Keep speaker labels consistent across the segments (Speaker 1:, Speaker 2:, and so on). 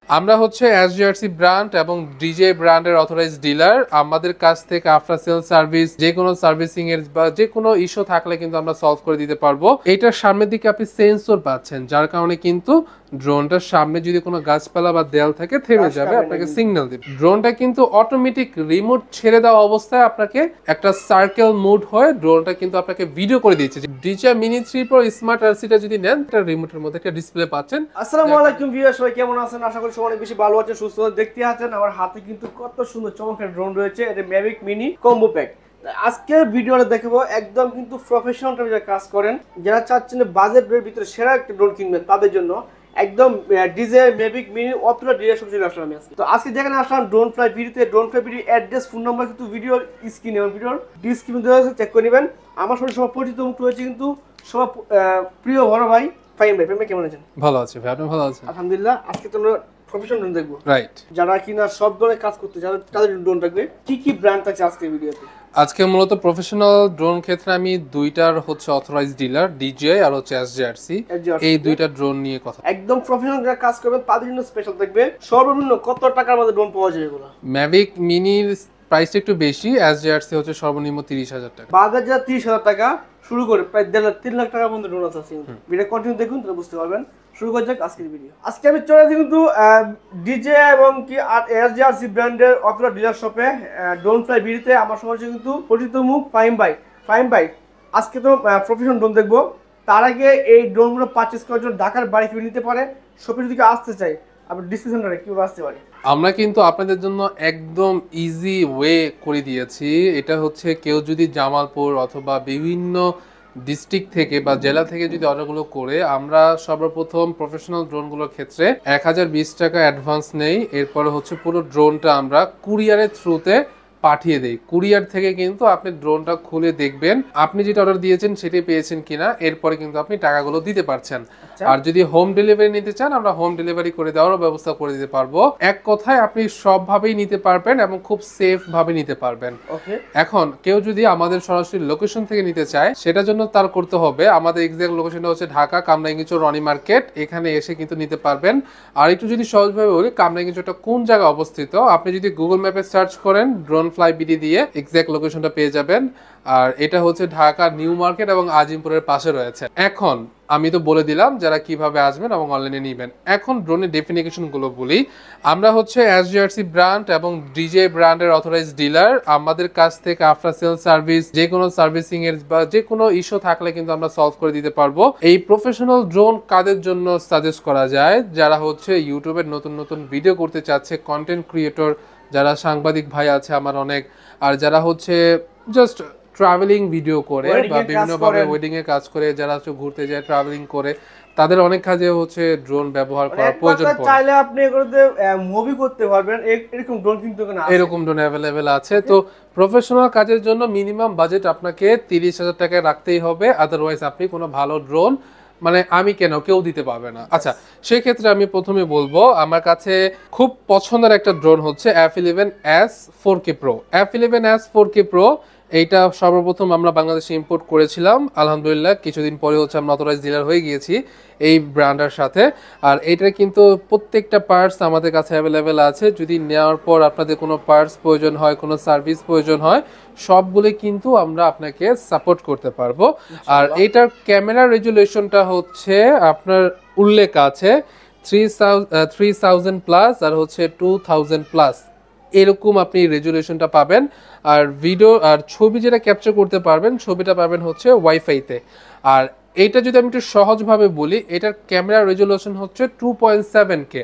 Speaker 1: আমরা হচ্ছে এসজিআরসি ব্র্যান্ড এবং ডিজে ব্র্যান্ডের অথরাইজড ডিলার। আমাদের কাছ থেকে আফটার সেল সার্ভিস, যে কোনো সার্ভিসিং এর বা যে কোনো ইস্যু থাকলে কিন্তু আমরা সলভ করে দিতে পারবো। এটার সামনের দিকে আপনি সেন্সর পাচ্ছেন, যার কারণে কিন্তু ড্রোনটার সামনে যদি কোনো গাছপালা বা দেয়াল থাকে থেমে যাবে, আপনাকে সিগন্যাল দিবে। ড্রোনটা কিন্তু অটোমেটিক রিমোট ছেড়ে দেওয়া অবস্থায় আপনাকে একটা সার্কেল মোড হয়ে ড্রোনটা কিন্তু আপনাকে ভিডিও করে দিচ্ছে। ডিজে মিনি 3 প্রো স্মার্ট আরসিটা যদি নেন, এটা রিমোটের মধ্যে একটা ডিসপ্লে পাচ্ছেন।
Speaker 2: আসসালামু আলাইকুম ভিউয়ার্স, সবাই কেমন আছেন? আশা করি সবাই অনেক বেশি ভালো আছেন, সুস্থ আছেন। দেখতে আছেন আমার হাতে কিন্তু কত সুন্দর চমৎকার ড্রোন রয়েছে। এটা ম্যাভিক মিনি কম্বো প্যাক। আজকের ভিডিওটা দেখাবো একদম কিন্তু প্রফেশনাল টাইপের যারা কাজ করেন, যারা চাচ্ছেন বাজেটের ভিতরে সেরা একটা ড্রোন কিনবেন, তাদের জন্য একদম ডিজে ম্যাভিক মিনি অপটিরা ডিজাইন সব চলে আসলাম আমি আজকে। তো আজকে যেখানে আসলাম ড্রোন ফ্লাই ভিডিওতে, drone fly video address, phone number কিন্তু ভিডিওর স্ক্রিনে এবং ভিডিওর ডিসক্রিপশন দেওয়া আছে, চেক করে নেবেন। আমার সঙ্গে সবার পরিচিত মুখ রয়েছে কিন্তু সবার প্রিয় বড় ভাই ফাহিম ভাই। ফাহিম ভাই কেমন আছেন?
Speaker 1: ভালো আছি ভাই, আপনি ভালো আছেন?
Speaker 2: আলহামদুলিল্লাহ। আজকে তো আমরা প্রফেশনাল ড্রোন দেখবো,
Speaker 1: রাইট।
Speaker 2: যারা কিনা সব ধরনের কাজ করতে চান তাদের ড্রোন থাকবে। কি কি ব্র্যান্ড থাকছে আজকের ভিডিওতে?
Speaker 1: আজকে মূলত প্রফেশনাল ড্রোন ক্ষেত্রে আমি দুইটার হচ্ছে অথরাইজড ডিলার, ডিজে আর হচ্ছে এসজিআরসি, এই দুইটা ড্রোন নিয়ে কথা।
Speaker 2: একদম প্রফেশনাল যারা কাজ করবেন তাদের জন্য স্পেশাল থাকবে। সর্বনিম্ন কত টাকার মধ্যে ড্রোন পাওয়া যায় এগুলো?
Speaker 1: ম্যাভিক মিনির প্রাইসটা একটু বেশি, এসজিআরসি হচ্ছে সর্বনিম্ন 30,000 টাকা।
Speaker 2: বাজার যা 30,000 টাকা শুরু করে প্রায় 3 লাখ টাকার মধ্যে ড্রোন আছে। ভিডিও কন্টিনিউ দেখুন, তাহলে বুঝতে পারবেন। শুরু করা যাক আজকের ভিডিও। আজকে আমি চলে আসি কিন্তু ডিজে এবং কি আর এসজিআরসি ব্র্যান্ডের অথরা ডিলার শপে ড্রোন ফ্লাই ভিডিওতে। আমার সঙ্গে কিন্তু পরিচিত মুখ ফাহিম ভাই। ফাহিম ভাই, আজকে তো প্রফেশনাল ড্রোন দেখবো। তার আগে এই ড্রোনগুলো পারচেস করার জন্য ঢাকার বাড়ি কিনে নিতে পারে, শপে যদি আসতে চাই আপনি ডিসক্রিপশন সেন্টারে কিভাবে আসতে পারে?
Speaker 1: আমরা কিন্তু আপনাদের জন্য একদম ইজি ওয়ে করে দিয়েছি। এটা হচ্ছে কেউ যদি জামালপুর অথবা বিভিন্ন ডিস্ট্রিক্ট থেকে বা জেলা থেকে যদি অর্ডারগুলো করে, আমরা সর্বপ্রথম প্রফেশনাল ড্রোনগুলোর ক্ষেত্রে 1020 টাকা অ্যাডভান্স নেই। এরপরে হচ্ছে পুরো ড্রোনটা আমরা কুরিয়ারের থ্রুতে পাঠিয়ে দেই। কুরিয়ার থেকে কিন্তু আপনি ড্রোনটা খুলে দেখবেন আপনি যেটা অর্ডার দিয়েছেন সেটাই পেয়েছেন কিনা, এরপরে কিন্তু আপনি টাকাগুলো দিতে পারছেন। আর যদি হোম ডেলিভারি নিতে চান, আমরা হোম ডেলিভারি করে দেওয়ারও ব্যবস্থা করে দিতে পারবো। এক কথায় আপনি সবভাবেই নিতে পারবেন এবং খুব সেফ ভাবে নিতে পারবেন। এখন কেউ যদি আমাদের সরাসরি লোকেশন থেকে নিতে চায়, সেটার জন্য তার করতে হবে, আমাদের এক্সাক্ট লোকেশনটা হচ্ছে ঢাকা কামরাঙ্গীরচর রনি মার্কেট, এখানে এসে কিন্তু নিতে পারবেন। আর একটু যদি সহজভাবে বলি, কামরাঙ্গীরচরটা কোন জায়গায় অবস্থিত, আপনি যদি গুগল ম্যাপে সার্চ করেন ড্রোন ফ্লাই বিডি দিয়ে এক্সাক্ট লোকেশনটা পেয়ে যাবেন। আর এটা হচ্ছে ঢাকা নিউ মার্কেট এবং আজিমপুরের পাশে রয়েছে। এখন আমি তো বলে দিলাম যারা কিভাবে আসবেন এবং অনলাইনে নেবেন। এখন ড্রোনের ডেফিনিশন গুলো বলি। আমরা হচ্ছে এসজিআরসি ব্র্যান্ড এবং ডিজে ব্র্যান্ডের অথরাইজড ডিলার। আমাদের কাছ থেকে আফটার সেল সার্ভিস, যে কোনো সার্ভিসিং এর বা যে কোনো ইস্যু থাকলে কিন্তু আমরা সলভ করে দিতে পারবো। এই প্রফেশনাল ড্রোন কাদের জন্য সাজেস্ট করা যায়? যারা হচ্ছে ইউটিউবের নতুন নতুন ভিডিও করতে চাচ্ছে, কন্টেন্ট ক্রিয়েটর, যারা সাংবাদিক ভাই আছে আমার অনেক, আর যারা হচ্ছে জাস্ট ট্রাভেলিং ভিডিও করে বা বিভিন্নভাবে ওয়েডিং এ কাজ করে, যারা হচ্ছে ঘুরতে যায়, ট্রাভেলিং করে, তাদের অনেক কাজে হচ্ছে ড্রোন ব্যবহার করার প্রয়োজন পড়ে।
Speaker 2: চাইলে আপনি এগুলোতে মুভি করতে পারবেন, এরকম ড্রোন কিন্তু
Speaker 1: এরকম ড্রোন অ্যাভেলেবেল আছে। তো প্রফেশনাল কাজের জন্য মিনিমাম বাজেট আপনাকে 30,000 টাকা রাখতেই হবে, আদারওয়াইজ আপনি কোনো ভালো ড্রোন মানে আমি কেউ দিতে পারবে না। আচ্ছা, সেই ক্ষেত্রে আমি প্রথমে বলবো আমার কাছে খুব পছন্দের একটা ড্রোন হচ্ছে F11S 4K Pro। F11S 4K Pro এইটা সর্বপ্রথম আমরা বাংলাদেশে ইম্পোর্ট করেছিলাম। আলহামদুলিল্লাহ কিছুদিন পরে হচ্ছে আমরা অথরাইজড ডিলার হয়ে গিয়েছি এই ব্র্যান্ডের সাথে। আর এইটার কিন্তু প্রত্যেকটা পার্টস আমাদের কাছে অ্যাভেলেবেল আছে। যদি নেওয়ার পর আপনাদের কোনো পার্টস প্রয়োজন হয়, কোনো সার্ভিস প্রয়োজন হয়, সবগুলো কিন্তু আমরা আপনাকে সাপোর্ট করতে পারবো। আর এইটার ক্যামেরা রেজুলেশনটা হচ্ছে আপনার উল্লেখ আছে 3000 প্লাস আর হচ্ছে 2000 প্লাস, এরকম আপনি রেজুলেশনটা পাবেন। আর ভিডিও আর ছবি যেটা ক্যাপচার করতে পারবেন, ছবিটা পাবেন হচ্ছে ওয়াইফাইতে। আর এইটা যদি আমি একটু সহজভাবে বলি, এটার ক্যামেরা রেজুলেশন হচ্ছে 2.7K,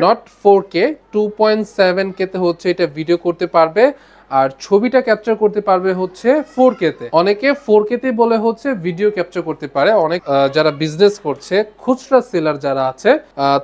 Speaker 1: নট 4K, 2.7K তে হচ্ছে এটা ভিডিও করতে পারবে। আর ছবিটা ক্যাপচার করতে পারবে হচ্ছে 4K তে। অনেকে 4K তে বলে হচ্ছে ভিডিও ক্যাপচার করতে পারে। অনেক যারা বিজনেস করছে, খুচরা সেলার যারা আছে,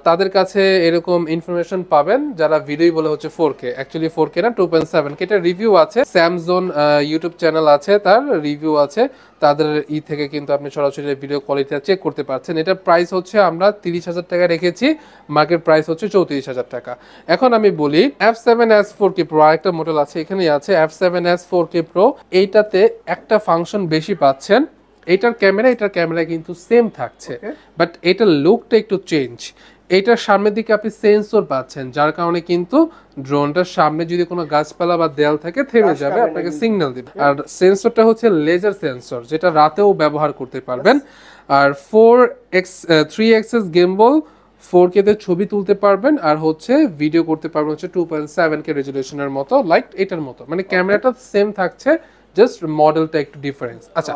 Speaker 1: তাদের কাছে এরকম ইনফরমেশন পাবেন, যারা ভিডিও বলে হচ্ছে 4K, অ্যাকচুয়ালি 4K না 2.7K। এটা রিভিউ আছে, স্যামসং ইউটিউব চ্যানেল আছে, তার রিভিউ আছে, তাদের থেকে কিন্তু আপনি সরাসরি ভিডিও কোয়ালিটিটা চেক করতে পারছেন। এটার প্রাইস হচ্ছে আমরা 30,000 টাকা রেখেছি, মার্কেট প্রাইস হচ্ছে 34,000 টাকা। এখন আমি বলি F7S 4K Pro আরেকটা মডেল আছে, এখানে আছে F7S 4K Pro। এইটাতে একটা ফাংশন বেশি পাচ্ছেন। এটার ক্যামেরা কিন্তু সেম থাকছে, বাট এটার লুকটা একটু চেঞ্জ। এইটার সামনের দিকে আপনি সেন্সর পাচ্ছেন, যার কারণে কিন্তু ড্রোনটার সামনে যদি কোনো গাছপালা বা দেয়াল থাকে থেমে যাবে, আপনাকে সিগন্যাল দিবে। আর সেন্সরটা হচ্ছে লেজার সেন্সর, যেটা রাতেও ব্যবহার করতে পারবেন। আর 3 এক্সেস গিম্বল, 4K তে ছবি তুলতে পারবেন, আর হচ্ছে ভিডিও করতে পারবেন হচ্ছে 2.7K রেজুলেশনের মতো, লাইক এটার মতো। মানে ক্যামেরাটা সেম থাকছে, জাস্ট মডেলটা একটু ডিফারেন্স। আচ্ছা,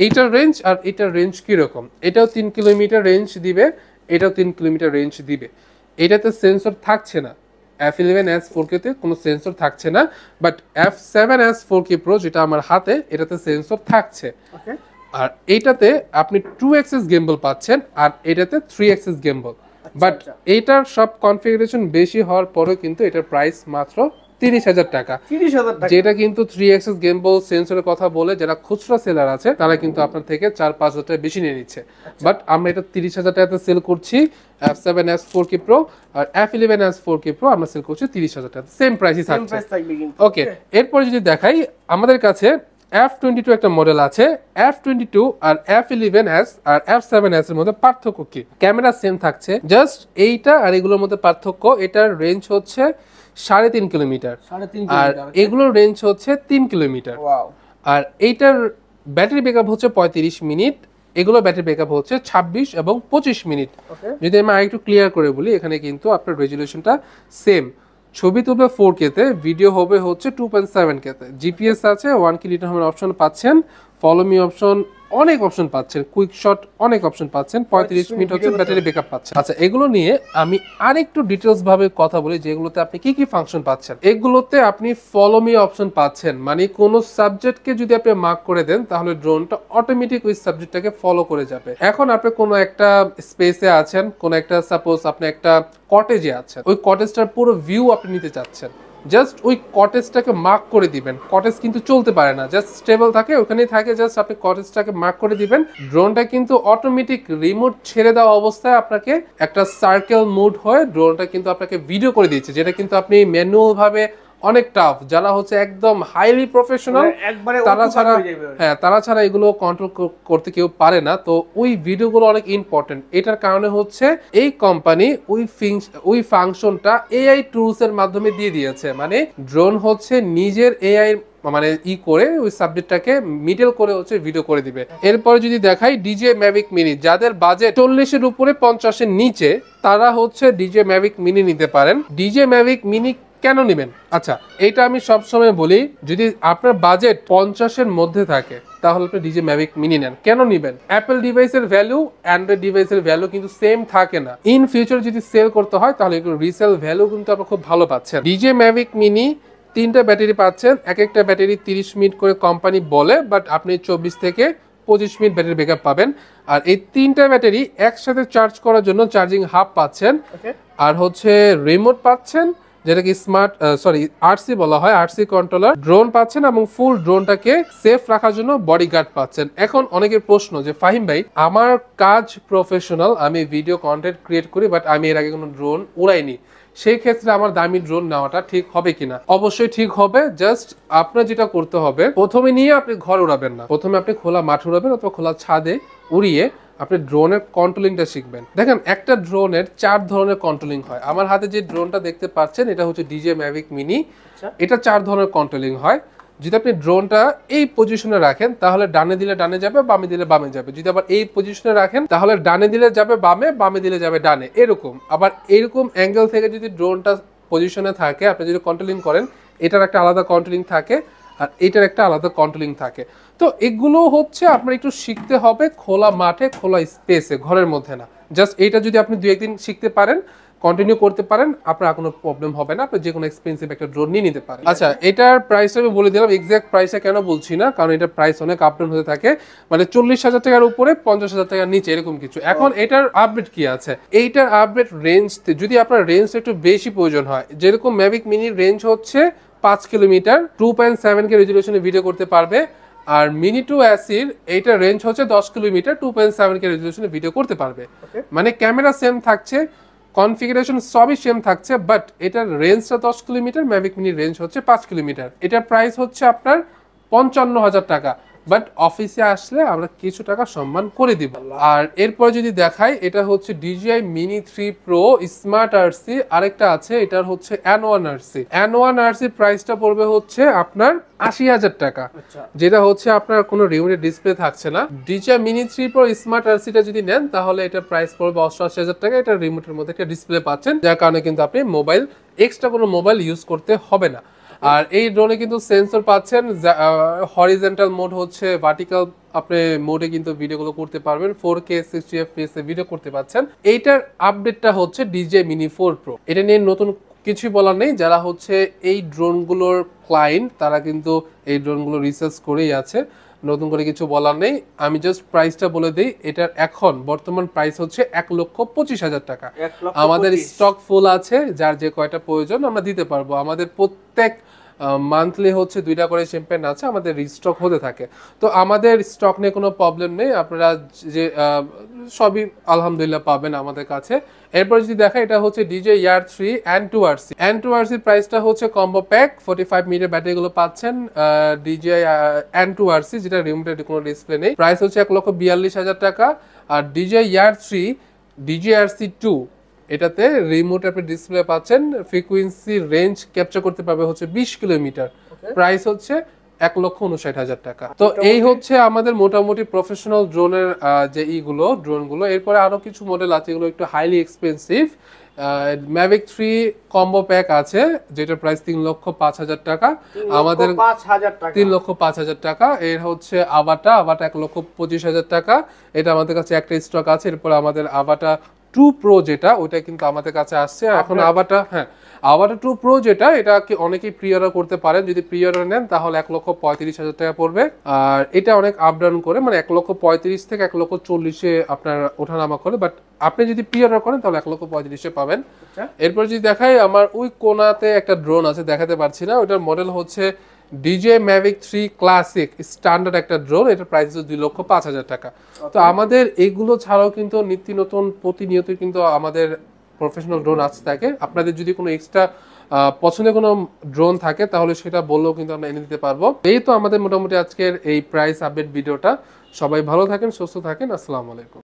Speaker 1: এইটার রেঞ্জ আর এটার রেঞ্জ কিরকম? এটাও 3 কিলোমিটার রেঞ্জ দিবে, এটাও 3 কিলোমিটার রেঞ্জ দিবে। এটাতে সেন্সর থাকছে না, F11s 4K তে কোনো সেন্সর থাকছে না, বাট F7s 4K Pro যেটা আমার হাতে, এটাতে সেন্সর থাকছে। আর এইটাতে আপনি 2 এক্সেস গিম্বল পাচ্ছেন, আর এটাতে 3 এক্সেস গিম্বল। বাট এইটার সব কনফিগারেশন বেশি হওয়ার পরেও কিন্তু এটার প্রাইস মাত্র 30,000 টাকা, যেটা কিন্তু 3 এক্সেস গিম্বল সেন্সরের কথা বলে যারা খুচরা সেলার আছে তারা কিন্তু আপনার থেকে 4-5 হাজার টাকা বেশি নিয়ে নিচ্ছে। বাট আমরা এটা 30,000 টাকাতে সেল করছি। F7s 4K Pro আর F11s 4K Pro আমরা সেল করছি 30,000 টাকা, সেম প্রাইসই থাকছে। ওকে, এরপর যদি দেখাই, আমাদের কাছে F22 একটা মডেল আছে। F22 আর F11s আর F7s এর মধ্যে পার্থক্য কি? ক্যামেরা সেম থাকছে, জাস্ট এইটা আর এগুলোর মধ্যে পার্থক্য, এটার রেঞ্জ হচ্ছে 3.5 কিলোমিটার, আর এগুলোর রেঞ্জ হচ্ছে 3 কিলোমিটার। আর এইটার ব্যাটারি ব্যাকআপ হচ্ছে 35 মিনিট, এগুলো ব্যাটারি ব্যাকআপ হচ্ছে 26 এবং 25 মিনিট। যদি আমি আরেকটু ক্লিয়ার করে বলি, এখানে কিন্তু আপনার রেজুলেশনটা সেম, ছবি তুলবে 4K তে, ভিডিও হবে হচ্ছে 2.7K তে, জিপিএস আছে, 1 কি রিটার্ন অপশন পাচ্ছেন, ফলো মি অপশন, অনেক অপশন পাচ্ছেন, কুইক শট অনেক অপশন পাচ্ছেন, 35 মিনিট হচ্ছে ব্যাটারি ব্যাকআপ পাচ্ছেন। আচ্ছা, এগুলো নিয়ে আমি আরেকটু ডিটেলস ভাবে কথা বলি, যেগুলোতে আপনি কি কি ফাংশন পাচ্ছেন। এগুলোতে আপনি ফলো মি অপশন পাচ্ছেন, মানে কোন সাবজেক্টকে যদি আপনি মার্ক করে দেন তাহলে ড্রোনটা অটোমেটিক ওই সাবজেক্টটাকে ফলো করে যাবে। এখন আপনি কোনো একটা স্পেসে আছেন, কোন একটা সাপোজ আপনি একটা কটেজে আছেন, ওই কটেজটার পুরো ভিউ আপনি নিতে চাচ্ছেন, জাস্ট ওই কটেজটাকে মার্ক করে দিবেন। কটেজ কিন্তু চলতে পারে না, জাস্ট স্টেবল থাকে, ওখানেই থাকে, জাস্ট আপনি কটেজটাকে মার্ক করে দিবেন। ড্রোনটা কিন্তু অটোমেটিক রিমোট ছেড়ে দেওয়া অবস্থায় আপনাকে একটা সার্কেল মুড হয়ে ড্রোনটা কিন্তু আপনাকে ভিডিও করে দিচ্ছে, যেটা কিন্তু আপনি ম্যানুয়াল ভাবে অনেক টাফ, যারা হচ্ছে একদম হাইলি প্রফেশনাল তারা ছাড়া এগুলো কন্ট্রোল করতে কেউ পারে না। তো ওই ভিডিওগুলো অনেক ইম্পর্টেন্ট। এটার কারণে হচ্ছে এই কোম্পানি ওই ফাংশনটা এআই টুলস এর মাধ্যমে দিয়ে দিয়েছে, মানে ড্রোন হচ্ছে নিজের এআই মানে করে ওই সাবজেক্টটাকে মিডল করে হচ্ছে ভিডিও করে দিবে। এরপরে যদি দেখাই ডিজে ম্যাভিক মিনি, যাদের বাজেট 40-এর উপরে 50-এর নিচে, তারা হচ্ছে ডিজে ম্যাভিক মিনি নিতে পারেন। ডিজে ম্যাভিক মিনি কেন নেবেন? আচ্ছা, এটা আমি সবসময় বলি, যদি আপনার বাজেট 50-এর মধ্যে থাকে তাহলে আপনি ডিজে ম্যাভিক মিনি নেন। কেন নেবেন? অ্যাপল ডিভাইসের ভ্যালু অ্যান্ড্রয়েড ডিভাইসের ভ্যালু কিন্তু সেম থাকে না। ইন ফিউচার যদি সেল করতে হয় তাহলে একটু রিসেল ভ্যালু কিন্তু আপনারা খুব ভালো পাচ্ছেন। ডিজে ম্যাভিক মিনি 3টা ব্যাটারি পাচ্ছেন, এক একটা ব্যাটারি 30 মিনিট করে কোম্পানি বলে, বাট আপনি 24 থেকে 25 মিনিট ব্যাটারি ব্যাকআপ পাবেন। আর এই 3টা ব্যাটারি একসাথে চার্জ করার জন্য চার্জিং হাব পাচ্ছেন, আর হচ্ছে রিমোট পাচ্ছেন, যেটাকে আরসি বলা হয়, আরসি কন্ট্রোলার, ড্রোন পাচ্ছেন, এবং ফুল ড্রোনটাকে সেফ রাখার জন্য বডিগার্ড পাচ্ছেন। এখন অনেকের প্রশ্ন যে ফাহিম ভাই, আমার কাজ প্রফেশনাল, আমি ভিডিও কন্টেন্ট ক্রিয়েট করি, বাট আমি এর আগে কোনো ড্রোন উড়াইনি, সেই ক্ষেত্রে আমার দামি ড্রোন নেওয়াটা ঠিক হবে কিনা? অবশ্যই ঠিক হবে। জাস্ট আপনার যেটা করতে হবে, প্রথমে নিয়ে আপনি ঘর উড়াবেন না, প্রথমে আপনি খোলা মাঠ উড়াবেন অথবা খোলা ছাদে উড়িয়ে আপনি ড্রোনের কন্ট্রোলিংটা শিখবেন। দেখেন, একটা ড্রোনের 4 ধরনের কন্ট্রোলিং হয়। আমার হাতে যে ড্রোনটা দেখতে পাচ্ছেন এটা হচ্ছে ডিজে ম্যাভিক মিনি, এটা 4 ধরনের কন্ট্রোলিং হয়। যদি আপনি ড্রোনটা এই পজিশনে রাখেন তাহলে ডানে দিলে ডানে যাবে, বামে দিলে বামে যাবে। যদি আবার এই পজিশনে রাখেন তাহলে ডানে দিলে যাবে বামে, বামে দিলে যাবে ডানে, এরকম। আবার এরকম অ্যাঙ্গেল থেকে যদি ড্রোনটা পজিশনে থাকে, আপনি যদি কন্ট্রোলিং করেন, এটার একটা আলাদা কন্ট্রোলিং থাকে আর এটার একটা আলাদা কন্ট্রোলিং থাকে। তো এগুলো হচ্ছে আপনার একটু শিখতে হবে খোলা মাঠে, খোলা স্পেসে, ঘরের মধ্যে না। জাস্ট এইটা যদি আপনি 2-1 দিন শিখতে পারেন, কন্টিনিউ করতে পারেন, আপনার কোনো প্রবলেম হবে না, আপনি যে কোনো এক্সপেন্সিভ একটা ড্রোন নিয়ে নিতে পারেন। আচ্ছা, এটার প্রাইস আমি বলে দিলাম, এক্সাক্ট প্রাইসটা কেন বলছি না, কারণ এটার প্রাইস অনেক আপডাউন হতে থাকে, মানে 40,000 টাকার উপরে 50,000 টাকার নিচে, এরকম কিছু। এখন এটার আপডেট কি আছে? এইটার আপডেট রেঞ্জ, যদি আপনার রেঞ্জটা একটু বেশি প্রয়োজন হয়, যেরকম ম্যাভিক মিনির রেঞ্জ হচ্ছে 5 কিলোমিটার, 2.7K রেজুলেশনে ভিডিও করতে পারবে, আর মিনি 2 অ্যাসির এইটার রেঞ্জ হচ্ছে 10 কিলোমিটার, 2.7K রেজুলেশনে ভিডিও করতে পারবে। মানে ক্যামেরা সেম থাকছে, কনফিগারেশন সবই সেম থাকছে, বাট এটার রেঞ্জটা 10 কিলোমিটার, ম্যাভিক মিনির রেঞ্জ হচ্ছে 5 কিলোমিটার। এটার প্রাইস হচ্ছে আপনার 55,000 টাকা। বাট অফিসে আসলে আমরা কিছু টাকা সম্মান করে দিব। আর এরপর যদি দেখাই, এটা হচ্ছে DJI Mini 3 Pro smart RC, আরেকটা আছে এটার হচ্ছে N1 আরসি। N1 আরসি প্রাইসটা পড়বে হচ্ছে আপনার 80,000 টাকা, যেটা হচ্ছে আপনার কোনো রিমোটের ডিসপ্লে থাকছে না। DJI Mini 3 Pro স্মার্ট আরসিটা যদি নেন তাহলে এটা প্রাইস পড়বে 88,000 টাকা। এটা রিমোটের মধ্যে একটা ডিসপ্লে পাচ্ছেন, যার কারণে কিন্তু আপনি মোবাইল এক্সট্রা কোনো মোবাইল ইউজ করতে হবে না। আর এই ড্রোনে কিন্তু সেন্সর পাচ্ছেন, হরিজন্টাল মোড হচ্ছে, ভার্টিক্যাল আপনি মোডে কিন্তু ভিডিওগুলো করতে পারবেন, 4K 60 FPS এ ভিডিও করতে পাচ্ছেন। এইটার আপডেটটা হচ্ছে DJI Mini 4 Pro। এটা নিয়ে নতুন কিছু বলার নেই, যারা হচ্ছে এই ড্রোনগুলোর ক্লায়েন্ট তারা কিন্তু এই ড্রোনগুলো রিসার্চ করেই আছে, নতুন করে কিছু বলার নেই। আমি জাস্ট প্রাইসটা বলে দিই, এটার এখন বর্তমান প্রাইস হচ্ছে 1,25,000 টাকা। আমাদের স্টক ফুল আছে, যার যে কয়টা প্রয়োজন আমরা দিতে পারবো। আমাদের প্রত্যেক মান্থলি হচ্ছে 2টা করে শ্যাম্পেন আছে, আমাদের রিস্টক হতে থাকে। তো আমাদের স্টক নিয়ে কোনো প্রবলেম নেই, আপনারা যে সবই আলহামদুলিল্লাহ পাবেন আমাদের কাছে। এরপর যদি দেখা, এটা হচ্ছে DJI Air 3 N2 RC। N2 RC প্রাইসটা হচ্ছে কম্বো প্যাক, 45 মিনিটের ব্যাটারিগুলো পাচ্ছেন। DJI N2 RC যেটা রিমোটের কোনো ডিসপ্লে নেই, প্রাইস হচ্ছে 1,42,000 টাকা। আর DJI Air 3 DJI RC 2, এটাতে রিমোট আপনি ডিসপ্লে পাচ্ছেন, ফ্রিকোয়েন্সি রেঞ্জ ক্যাপচার করতে পারবে হচ্ছে 20 কিলোমিটার, প্রাইস হচ্ছে 1,59,000 টাকা। তো এই হচ্ছে আমাদের মোটামুটি প্রফেশনাল ড্রোনের যে ড্রোনগুলো। এরপরে আরো কিছু মডেল আছে, এগুলো একটু highly expensive. Mavic 3 combo pack আছে, যেটা প্রাইস 3,05,000 টাকা। আমাদের 3,05,000 টাকা। এর হচ্ছে আভাটা 1,25,000 টাকা। এটা আমাদের কাছে একটা স্টক আছে। এরপর আমাদের আভাটা 2 Pro যেটা, ওইটা কিন্তু আমাদের কাছে আসছে এখন। আভাটা 2 Pro যেটা, এটা অনেকেই প্রি অর্ডার করতে পারেন। যদি প্রি অর্ডার নেন তাহলে 1,35,000 টাকা পড়বে। আর এটা অনেক আপ ডাউন করে, মানে 1,35,000 থেকে 1,40,000 আপনার ওঠানামা করে, বাট আপনি যদি প্রি অর্ডার করেন তাহলে 1,35,000 পাবেন। এরপর যদি দেখাই, আমার ওই কোনাতে একটা ড্রোন আছে, দেখাতে পারছি না, ওটার মডেল হচ্ছে DJI Mavic 3 ক্লাসিক স্ট্যান্ডার্ড একটা ড্রোন। এটার প্রাইস হচ্ছে 2,05,000 টাকা। তো আমাদের এইগুলো ছাড়াও কিন্তু নিত্য নতুন প্রতিনিয়ত কিন্তু আমাদের প্রফেশনাল ড্রোন আসতে থাকে। আপনাদের যদি কোনো এক্সট্রা পছন্দের কোনো ড্রোন থাকে তাহলে সেটা বললেও কিন্তু আমরা এনে দিতে পারবো। এই তো আমাদের মোটামুটি আজকের এই প্রাইস আপডেট ভিডিওটা। সবাই ভালো থাকেন, সুস্থ থাকেন, আসসালামু আলাইকুম।